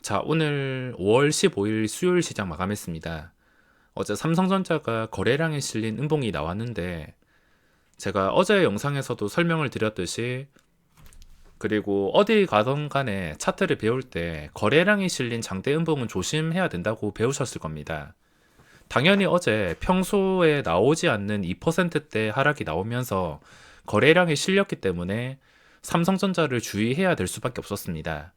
자, 오늘 5월 15일 수요일 시장 마감했습니다. 어제 삼성전자가 거래량에 실린 음봉이 나왔는데, 제가 어제 영상에서도 설명을 드렸듯이, 그리고 어디 가던 간에 차트를 배울 때 거래량이 실린 장대 음봉은 조심해야 된다고 배우셨을 겁니다. 당연히 어제 평소에 나오지 않는 2%대 하락이 나오면서 거래량이 실렸기 때문에 삼성전자를 주의해야 될 수밖에 없었습니다.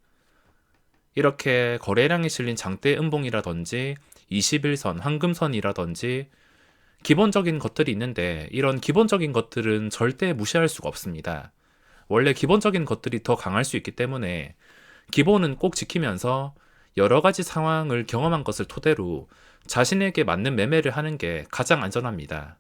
이렇게 거래량이 실린 장대 음봉이라든지 21선, 황금선이라든지 기본적인 것들이 있는데, 이런 기본적인 것들은 절대 무시할 수가 없습니다. 원래 기본적인 것들이 더 강할 수 있기 때문에 기본은 꼭 지키면서 여러 가지 상황을 경험한 것을 토대로 자신에게 맞는 매매를 하는 게 가장 안전합니다.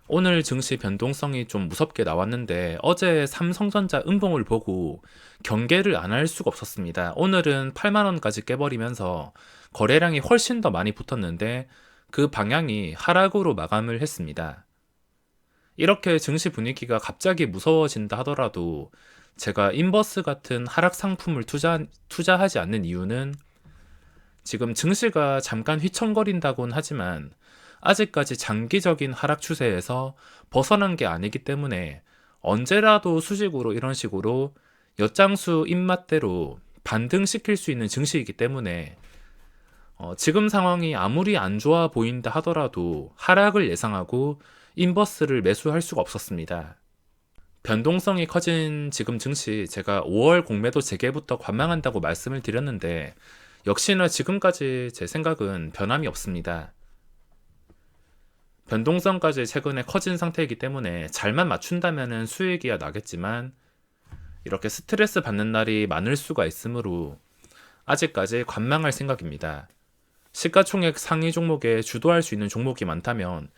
오늘 증시 변동성이 좀 무섭게 나왔는데, 어제 삼성전자 음봉을 보고 경계를 안 할 수가 없었습니다. 오늘은 8만원까지 깨버리면서 거래량이 훨씬 더 많이 붙었는데, 그 방향이 하락으로 마감을 했습니다. 이렇게 증시 분위기가 갑자기 무서워진다 하더라도 제가 인버스 같은 하락 상품을 투자하지 않는 이유는, 지금 증시가 잠깐 휘청거린다곤 하지만 아직까지 장기적인 하락 추세에서 벗어난 게 아니기 때문에 언제라도 수직으로 이런 식으로 엿장수 입맛대로 반등시킬 수 있는 증시이기 때문에, 지금 상황이 아무리 안 좋아 보인다 하더라도 하락을 예상하고 인버스를 매수할 수가 없었습니다. 변동성이 커진 지금 증시, 제가 5월 공매도 재개부터 관망한다고 말씀을 드렸는데, 역시나 지금까지 제 생각은 변함이 없습니다. 변동성까지 최근에 커진 상태이기 때문에 잘만 맞춘다면 수익이야 나겠지만, 이렇게 스트레스 받는 날이 많을 수가 있으므로 아직까지 관망할 생각입니다. 시가총액 상위 종목에 주도할 수 있는 종목이 많다면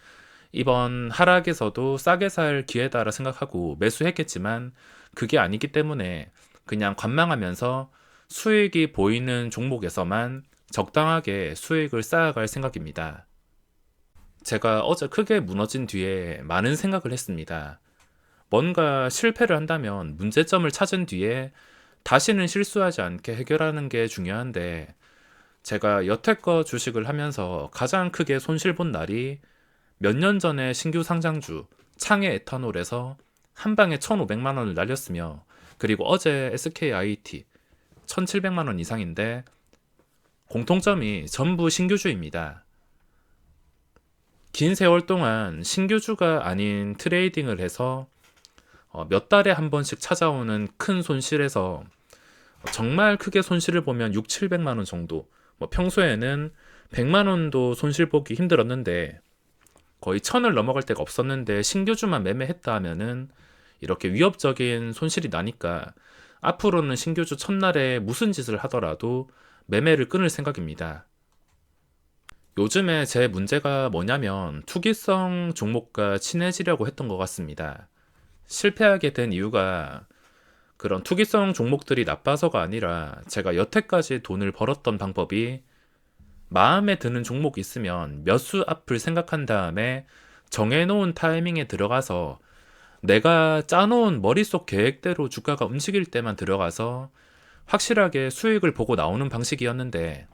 이번 하락에서도 싸게 살 기회다라 생각하고 매수했겠지만, 그게 아니기 때문에 그냥 관망하면서 수익이 보이는 종목에서만 적당하게 수익을 쌓아갈 생각입니다. 제가 어제 크게 무너진 뒤에 많은 생각을 했습니다. 뭔가 실패를 한다면 문제점을 찾은 뒤에 다시는 실수하지 않게 해결하는 게 중요한데, 제가 여태껏 주식을 하면서 가장 크게 손실 본 날이 몇 년 전에 신규 상장주 창해 에탄올에서 한 방에 1,500만 원을 날렸으며, 그리고 어제 SKIT 1,700만 원 이상인데 공통점이 전부 신규주입니다. 긴 세월 동안 신규주가 아닌 트레이딩을 해서 몇 달에 한 번씩 찾아오는 큰 손실에서 정말 크게 손실을 보면 6, 700만 원 정도, 평소에는 100만 원도 손실 보기 힘들었는데 거의 1,000을 넘어갈 때가 없었는데 신규주만 매매했다 하면은 이렇게 위협적인 손실이 나니까 앞으로는 신규주 첫날에 무슨 짓을 하더라도 매매를 끊을 생각입니다. 요즘에 제 문제가 뭐냐면 투기성 종목과 친해지려고 했던 것 같습니다. 실패하게 된 이유가 그런 투기성 종목들이 나빠서가 아니라, 제가 여태까지 돈을 벌었던 방법이 마음에 드는 종목이 있으면 몇 수 앞을 생각한 다음에 정해놓은 타이밍에 들어가서 내가 짜놓은 머릿속 계획대로 주가가 움직일 때만 들어가서 확실하게 수익을 보고 나오는 방식이었는데,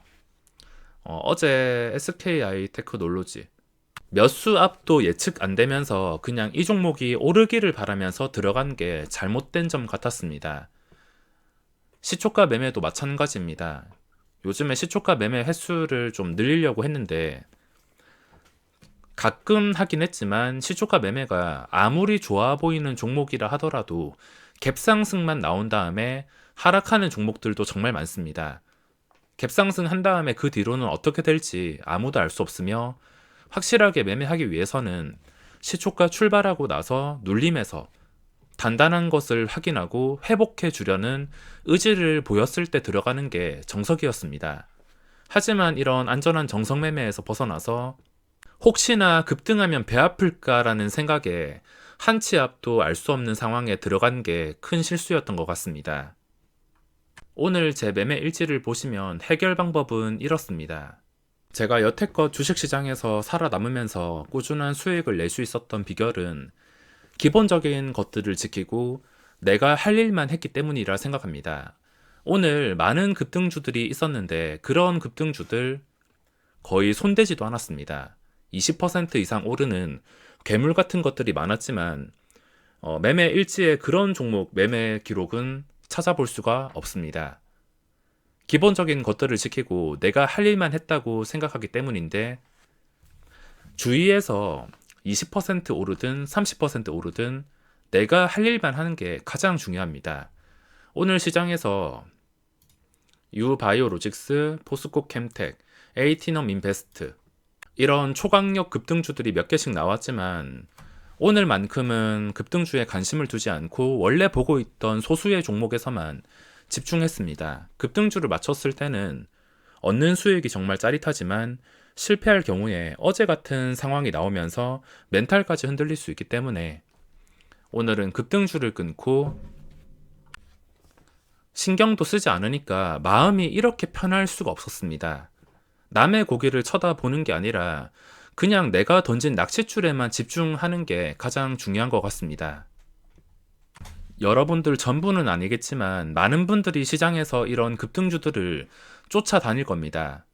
어제 SKI 테크놀로지 몇 수 앞도 예측 안 되면서 그냥 이 종목이 오르기를 바라면서 들어간 게 잘못된 점 같았습니다. 시초가 매매도 마찬가지입니다. 요즘에 시초가 매매 횟수를 좀 늘리려고 했는데, 가끔 하긴 했지만 시초가 매매가 아무리 좋아 보이는 종목이라 하더라도 갭상승만 나온 다음에 하락하는 종목들도 정말 많습니다. 갭상승 한 다음에 그 뒤로는 어떻게 될지 아무도 알 수 없으며, 확실하게 매매하기 위해서는 시초가 출발하고 나서 눌림에서 단단한 것을 확인하고 회복해 주려는 의지를 보였을 때 들어가는 게 정석이었습니다. 하지만 이런 안전한 정석 매매에서 벗어나서 혹시나 급등하면 배 아플까라는 생각에 한 치 앞도 알 수 없는 상황에 들어간 게 큰 실수였던 것 같습니다. 오늘 제 매매 일지를 보시면 해결 방법은 이렇습니다. 제가 여태껏 주식시장에서 살아남으면서 꾸준한 수익을 낼 수 있었던 비결은 기본적인 것들을 지키고 내가 할 일만 했기 때문이라 생각합니다. 오늘 많은 급등주들이 있었는데 그런 급등주들 거의 손대지도 않았습니다. 20% 이상 오르는 괴물 같은 것들이 많았지만 매매 일지에 그런 종목 매매 기록은 찾아볼 수가 없습니다. 기본적인 것들을 지키고 내가 할 일만 했다고 생각하기 때문인데 주위에서 20% 오르든 30% 오르든 내가 할 일만 하는 게 가장 중요합니다. 오늘 시장에서 유바이오로직스, 포스코 캠텍, 에이티넘 인베스트 이런 초강력 급등주들이 몇 개씩 나왔지만 오늘만큼은 급등주에 관심을 두지 않고 원래 보고 있던 소수의 종목에서만 집중했습니다. 급등주를 맞췄을 때는 얻는 수익이 정말 짜릿하지만 실패할 경우에 어제 같은 상황이 나오면서 멘탈까지 흔들릴 수 있기 때문에 오늘은 급등주를 끊고 신경도 쓰지 않으니까 마음이 이렇게 편할 수가 없었습니다. 남의 고기를 쳐다보는 게 아니라 그냥 내가 던진 낚싯줄에만 집중하는 게 가장 중요한 것 같습니다. 여러분들 전부는 아니겠지만 많은 분들이 시장에서 이런 급등주들을 쫓아다닐 겁니다.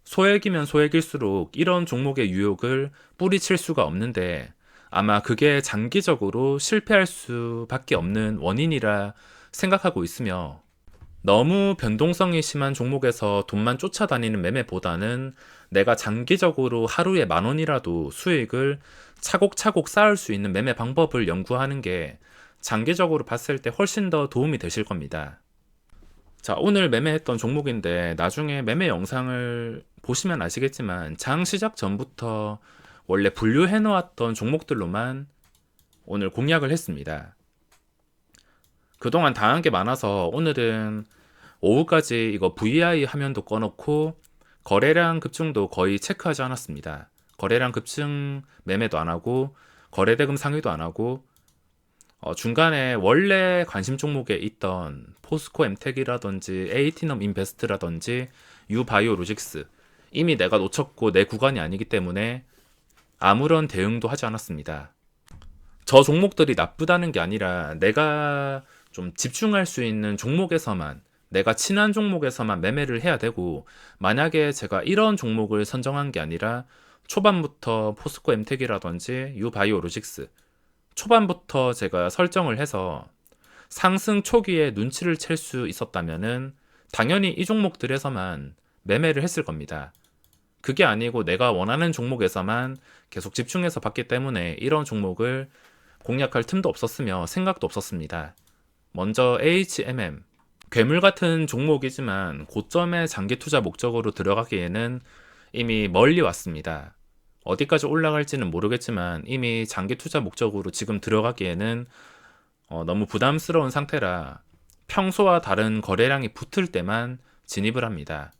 소액이면 소액일수록 이런 종목의 유혹을 뿌리칠 수가 없는데 아마 그게 장기적으로 실패할 수밖에 없는 원인이라 생각하고 있으며 너무 변동성이 심한 종목에서 돈만 쫓아다니는 매매보다는 내가 장기적으로 하루에 10,000원이라도 수익을 차곡차곡 쌓을 수 있는 매매 방법을 연구하는 게 장기적으로 봤을 때 훨씬 더 도움이 되실 겁니다. 자, 오늘 매매했던 종목인데 나중에 매매 영상을 보시면 아시겠지만 장 시작 전부터 원래 분류해 놓았던 종목들로만 오늘 공략을 했습니다. 그동안 당한 게 많아서 오늘은 오후까지 이거 VI 화면도 꺼놓고 거래량 급증도 거의 체크하지 않았습니다. 거래량 급증 매매도 안 하고 거래대금 상위도 안 하고 중간에 원래 관심 종목에 있던 포스코 엠텍이라든지 에이티넘 인베스트라든지 유바이오로직스 이미 내가 놓쳤고 내 구간이 아니기 때문에 아무런 대응도 하지 않았습니다. 저 종목들이 나쁘다는 게 아니라 내가 좀 집중할 수 있는 종목에서만 내가 친한 종목에서만 매매를 해야 되고 만약에 제가 이런 종목을 선정한 게 아니라 초반부터 포스코 엠텍이라든지 유바이오로직스 초반부터 제가 설정을 해서 상승 초기에 눈치를 챌 수 있었다면은 당연히 이 종목들에서만 매매를 했을 겁니다. 그게 아니고 내가 원하는 종목에서만 계속 집중해서 봤기 때문에 이런 종목을 공략할 틈도 없었으며 생각도 없었습니다. 먼저 HMM 괴물 같은 종목이지만 고점의 장기 투자 목적으로 들어가기에는 이미 멀리 왔습니다. 어디까지 올라갈지는 모르겠지만 이미 장기 투자 목적으로 지금 들어가기에는 너무 부담스러운 상태라 평소와 다른 거래량이 붙을 때만 진입을 합니다.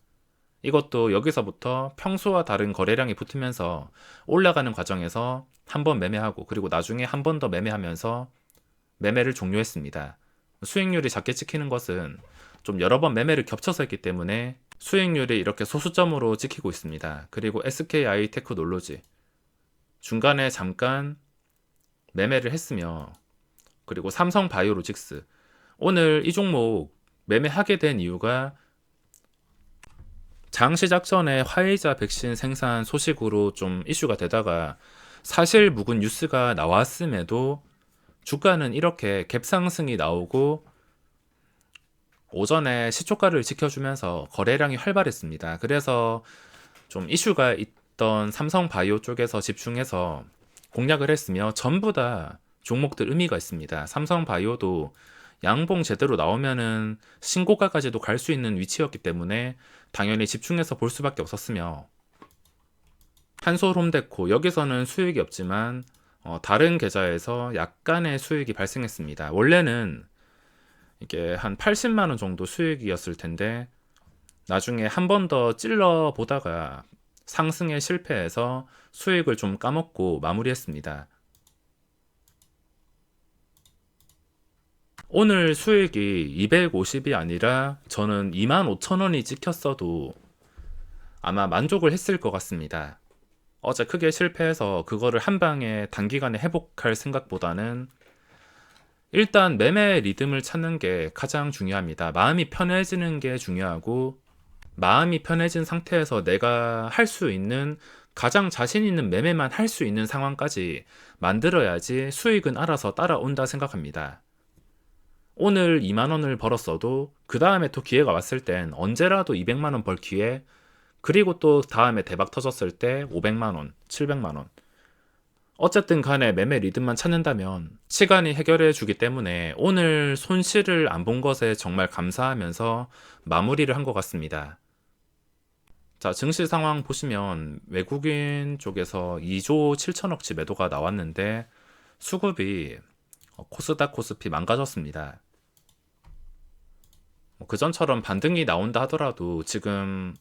이것도 여기서부터 평소와 다른 거래량이 붙으면서 올라가는 과정에서 한 번 매매하고 그리고 나중에 한 번 더 매매하면서 매매를 종료했습니다. 수익률이 작게 찍히는 것은 좀 여러 번 매매를 겹쳐서 했기 때문에 수익률이 이렇게 소수점으로 찍히고 있습니다. 그리고 SKI 테크놀로지 중간에 잠깐 매매를 했으며 그리고 삼성 바이오로직스 오늘 이 종목 매매하게 된 이유가 장 시작 전에 화이자 백신 생산 소식으로 좀 이슈가 되다가 사실 묵은 뉴스가 나왔음에도 주가는 이렇게 갭상승이 나오고 오전에 시초가를 지켜주면서 거래량이 활발했습니다. 그래서 좀 이슈가 있던 삼성바이오 쪽에서 집중해서 공략을 했으며 전부 다 종목들 의미가 있습니다. 삼성바이오도 양봉 제대로 나오면은 신고가까지도 갈 수 있는 위치였기 때문에 당연히 집중해서 볼 수밖에 없었으며 한솔홈데코 여기서는 수익이 없지만 다른 계좌에서 약간의 수익이 발생했습니다. 원래는 이게 한 80만 원 정도 수익이었을 텐데 나중에 한 번 더 찔러 보다가 상승에 실패해서 수익을 좀 까먹고 마무리했습니다. 오늘 수익이 250이 아니라 저는 25,000원이 찍혔어도 아마 만족을 했을 것 같습니다. 어제 크게 실패해서 그거를 한 방에 단기간에 회복할 생각보다는 일단 매매 리듬을 찾는 게 가장 중요합니다. 마음이 편해지는 게 중요하고, 마음이 편해진 상태에서 내가 할 수 있는 가장 자신 있는 매매만 할 수 있는 상황까지 만들어야지 수익은 알아서 따라온다 생각합니다. 오늘 2만 원을 벌었어도 그 다음에 또 기회가 왔을 땐 언제라도 200만 원 벌 기회, 그리고 또 다음에 대박 터졌을 때 500만 원, 700만 원. 어쨌든 간에 매매 리듬만 찾는다면 시간이 해결해 주기 때문에 오늘 손실을 안 본 것에 정말 감사하면서 마무리를 한 것 같습니다. 자, 증시 상황 보시면 외국인 쪽에서 2조 7천억치 매도가 나왔는데 수급이 코스닥 코스피 망가졌습니다. 그전처럼 반등이 나온다 하더라도 지금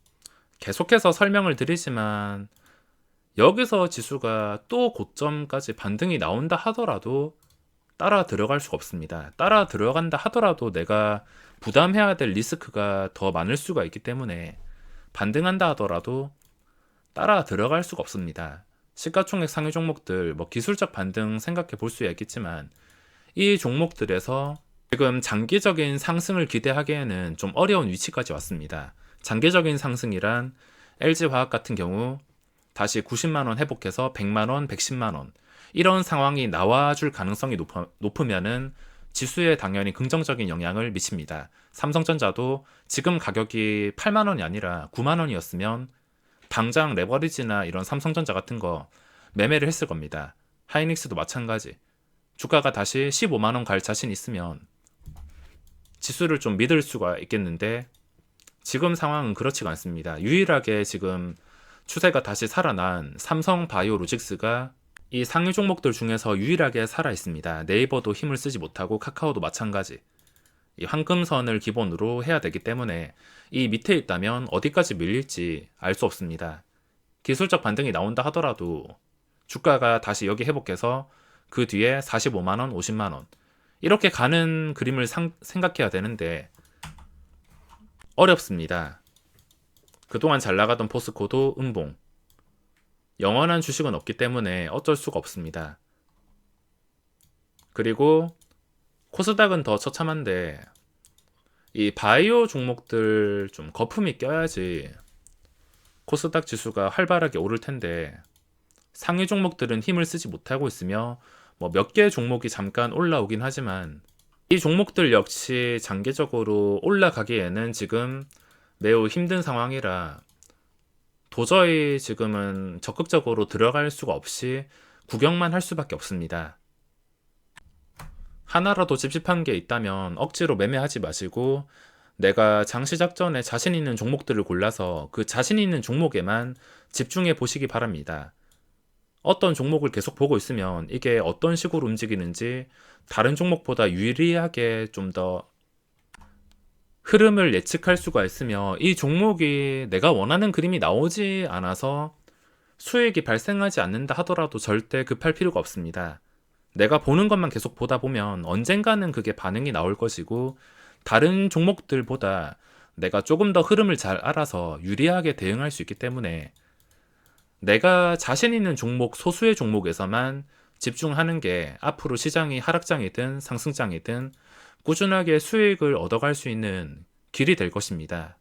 계속해서 설명을 드리지만 여기서 지수가 또 고점까지 반등이 나온다 하더라도 따라 들어갈 수가 없습니다. 따라 들어간다 하더라도 내가 부담해야 될 리스크가 더 많을 수가 있기 때문에 반등한다 하더라도 따라 들어갈 수가 없습니다. 시가총액 상위 종목들, 기술적 반등 생각해 볼 수 있겠지만 이 종목들에서 지금 장기적인 상승을 기대하기에는 좀 어려운 위치까지 왔습니다. 장기적인 상승이란 LG화학 같은 경우 다시 90만원 회복해서 100만원, 110만원 이런 상황이 나와줄 가능성이 높으면은 지수에 당연히 긍정적인 영향을 미칩니다. 삼성전자도 지금 가격이 8만원이 아니라 9만원이었으면 당장 레버리지나 이런 삼성전자 같은 거 매매를 했을 겁니다. 하이닉스도 마찬가지. 주가가 다시 15만원 갈 자신 있으면 지수를 좀 믿을 수가 있겠는데 지금 상황은 그렇지가 않습니다. 유일하게 지금 추세가 다시 살아난 삼성바이오로직스가 이 상위 종목들 중에서 유일하게 살아 있습니다. 네이버도 힘을 쓰지 못하고 카카오도 마찬가지. 이 황금선을 기본으로 해야 되기 때문에 이 밑에 있다면 어디까지 밀릴지 알 수 없습니다. 기술적 반등이 나온다 하더라도 주가가 다시 여기 회복해서 그 뒤에 45만원, 50만원 이렇게 가는 그림을 생각해야 되는데 어렵습니다. 그동안 잘 나가던 포스코도 음봉. 영원한 주식은 없기 때문에 어쩔 수가 없습니다. 그리고 코스닥은 더 처참한데 이 바이오 종목들 좀 거품이 껴야지 코스닥 지수가 활발하게 오를 텐데 상위 종목들은 힘을 쓰지 못하고 있으며 몇 개 종목이 잠깐 올라오긴 하지만 이 종목들 역시 장기적으로 올라가기에는 지금 매우 힘든 상황이라 도저히 지금은 적극적으로 들어갈 수가 없이 구경만 할 수밖에 없습니다. 하나라도 찝찝한 게 있다면 억지로 매매하지 마시고 내가 장시작 전에 자신 있는 종목들을 골라서 그 자신 있는 종목에만 집중해 보시기 바랍니다. 어떤 종목을 계속 보고 있으면 이게 어떤 식으로 움직이는지 다른 종목보다 유리하게 좀 더 흐름을 예측할 수가 있으며 이 종목이 내가 원하는 그림이 나오지 않아서 수익이 발생하지 않는다 하더라도 절대 급할 필요가 없습니다. 내가 보는 것만 계속 보다 보면 언젠가는 그게 반응이 나올 것이고 다른 종목들보다 내가 조금 더 흐름을 잘 알아서 유리하게 대응할 수 있기 때문에 내가 자신 있는 종목, 소수의 종목에서만 집중하는 게 앞으로 시장이 하락장이든 상승장이든 꾸준하게 수익을 얻어갈 수 있는 길이 될 것입니다.